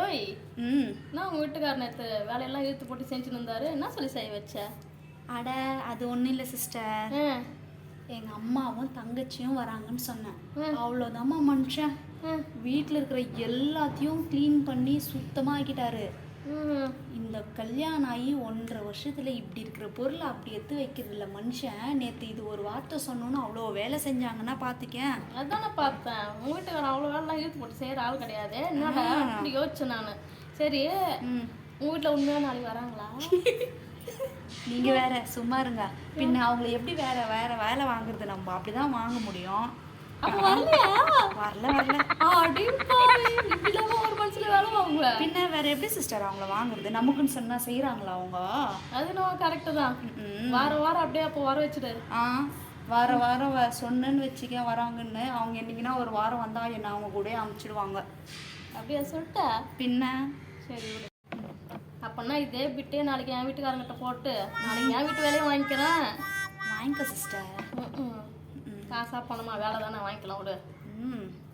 ஓய். நான் உங்கள் வீட்டுக்காரர் நேற்று வேலையெல்லாம் இழுத்து போட்டு செஞ்சுன்னு இருந்தாரு. என்ன சொல்லி செய்ய வச்ச? அட அது ஒன்றும் இல்லை சிஸ்டர். எங்கள் அம்மாவும் தங்கச்சியும் வராங்கன்னு சொன்னேன். அவ்வளோதாம்மா மனுஷன் வீட்டில் இருக்கிற எல்லாத்தையும் க்ளீன் பண்ணி சுத்தமாக ஆக்கிட்டாரு. இந்த கல்யாணம் ஆகி 1.5 வருஷத்துல இப்படி இருக்கிற பொருளை அப்படி எடுத்து வைக்கிறது இல்லை மனுஷன். நேற்று இது ஒரு வார்த்தை சொன்னோன்னு அவ்வளோ வேலை செஞ்சாங்கன்னா பார்த்துக்கேன். அதானே பார்த்தேன். உங்கள் வீட்டுக்காரன் அவ்வளோ வேலைலாம் இழுத்து போட்டு செய்கிற ஆள் கிடையாது. என்னடா அப்படி யோசிச்சேன் நான். சரி, உங்கள் வீட்டில் உண்மையாக நாளைக்கு வராங்களா? நீங்கள் வேற சும்மா இருங்க. பின்ன அவங்கள எப்படி வேற வேற வேலை வாங்குறது? நம்ம அப்படிதான் வாங்க முடியும். வரல ஒரு மனசுல வேலை வாங்குவ. பின்ன வேற எப்படி சிஸ்டர் அவங்கள வாங்குறது? நமக்குன்னு சொன்னா செய்யறாங்களா அவங்க? அது நான் கரெக்டு தான். வாரம் அப்படியே அப்போ வர வச்சுடு. வாரம் சொன்னேன்னு வச்சுக்க வராங்கன்னு. அவங்க என்னைக்குன்னா ஒரு வாரம் வந்தா என்ன அவங்க கூட அமுச்சிடுவாங்க. அப்படியா சொல்லிட்ட? பின்ன சரி விடு. அப்பன்னா இதே விட்டே நாளைக்கு என் வீட்டுக்காரங்கிட்ட போட்டு நாளைக்கு என் வீட்டு வேலையும் வாங்கிக்கிறேன். வாங்கிக்க சிஸ்டர். காசா பணமா வேலை தானே வாங்கிக்கலாம் விடு.